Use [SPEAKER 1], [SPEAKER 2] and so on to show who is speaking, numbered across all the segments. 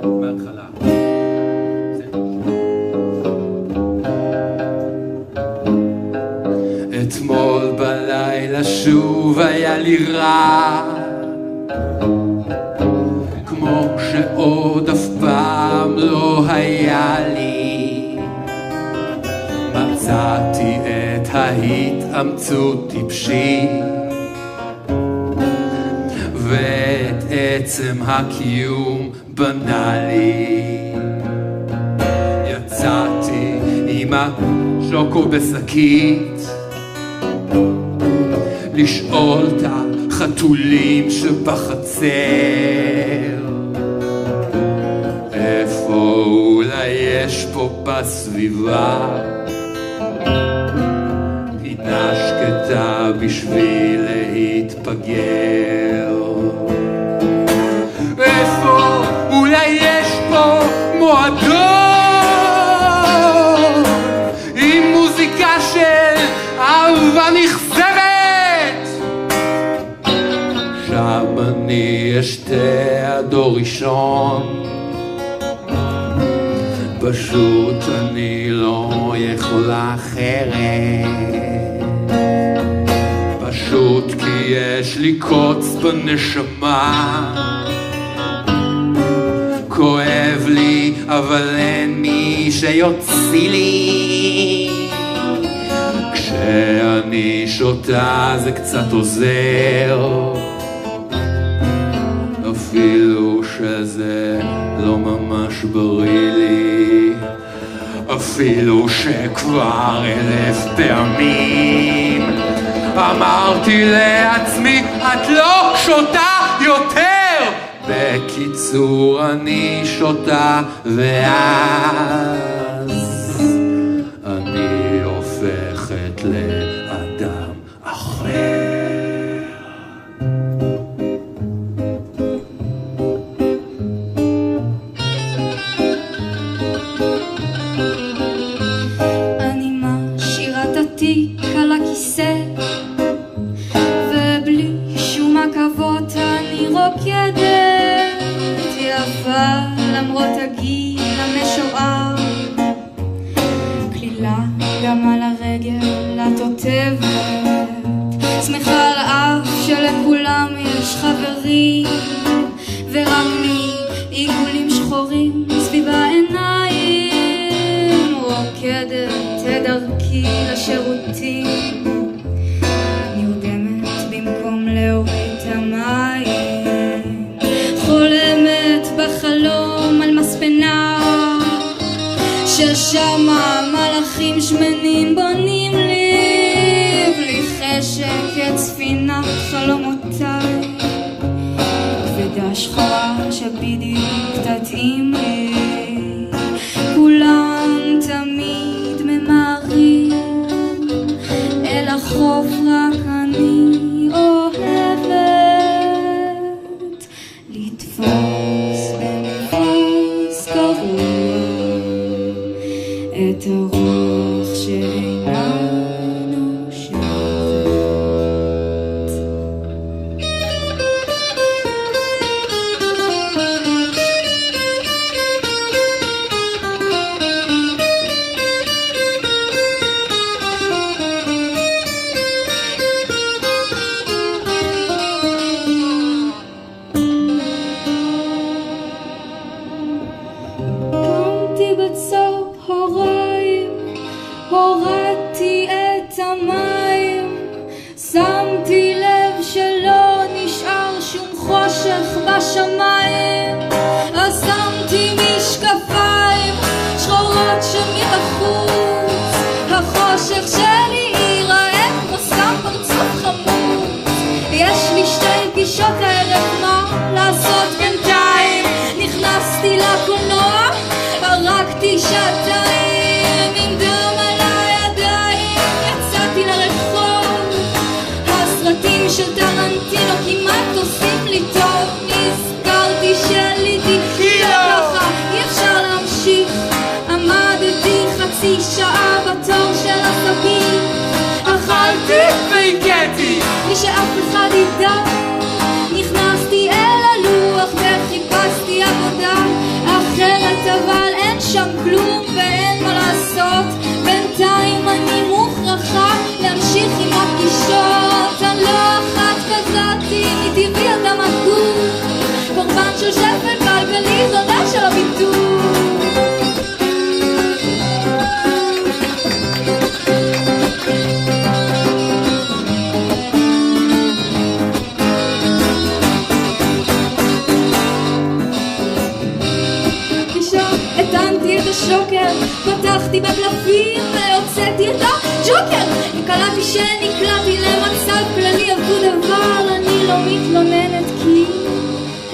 [SPEAKER 1] מההתחלה. אתמול בלילה שוב היה לי רע, כמו שעוד אף פעם לא היה לי. מצאתי את ההתאמצות טיפשית ואת עצם הקיום בנאלי. יצאתי עם השוקו בשקית לשאול את החתולים שבחצר איפה אולי יש פה בסביבה פינה שקטה בשביל להתפגר. איפה אולי יש פה מועדון עם מוזיקה של אהבה נכזבת. שם אני אשתה הדור ראשון, פשוט אני לא יכולה אחרת, פשוט כי יש לי קוץ בנשמה. כואב לי אבל אין מי שיוציא לי, כשאני שותה זה קצת עוזר, אפילו שזה לא ממש בריא לי, אפילו שכבר 1000 פעמים אמרתי לעצמי את לא שותה יותר. בקיצור אני שותה ואז אני הופכת לאדם אחר.
[SPEAKER 2] אני משאירה את התיק על הכיסא ובלי שום עכבות אני רוקדת יפה למרות הגיל המשוער, כלילה גם על הרגל התותבת, שמחה על אף שלכולם יש חברים ורק מעיגולים שחורים סביב העיניים, רוקדת את דרכי לשירותים, נרדמת במקום להוריד את המים, חולמת בחלום על מספנה ששם מלאכים שמנים בונים לי בלי חשק את ספינת חלומותיי, כבדה שחורה שבדיוק תתאים לי, כולם תמיד ממהרים אל החוף, רק אני אוהבת לתפוס בנפוס קרוב את הרוח שאינה נושבת. קמתי בצוק הוריים, הורדתי את המים, שמתי לב שלא נשאר שום חושך בשמיים, אז שמתי משקפיים שחורות שמבחוץ, החושך שלי ייראה כמו סתם פרצוף חמוץ. יש לי 2 פגישות הערב, מה לעשות בינתיים? נכנסתי לקולנוע, הרגתי 2 עם דם על הידיים, יצאתי לרחוב, הסרטים של טרנטינו כמעט עושים לי טוב, נזכרתי שליתי ככה אי אפשר להמשיך, עמדתי חצי שעה בתור של הספיר, אכלתי והגעתי בלי שאף אחד ידע, נכנסתי אל הלוח וחיפשתי עבודה, שם כלום ואין מה לעשות. בינתיים אני מוכרחה להמשיך עם הפגישות. אני לא אחת כזאתי, מטבעי אדם עקום, קורבן של שפל כלכלי, זו דרך של הביטוי. את השוקר, פתחתי בקלפים והוצאתי את הג'וקר. קלטתי שנקלעתי למצב כללי אבוד, אבל אני לא מתלוננת כי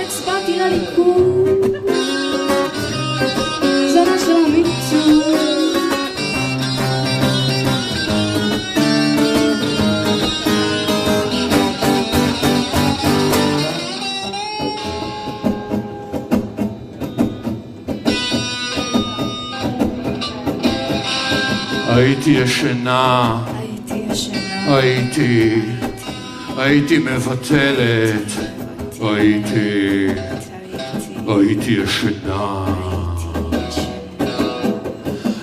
[SPEAKER 2] הצבעתי לליכוד. זונה של המיצור.
[SPEAKER 1] הייתי ישנה, הייתי מבטלת, הייתי ישנה.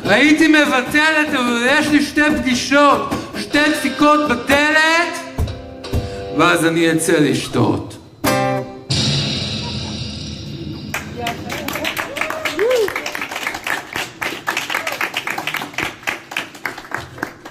[SPEAKER 1] הייתי מבטלת, אבל יש לי 2 פגישות, 2 דפיקות בדלת, ואז אני אצא לשתות.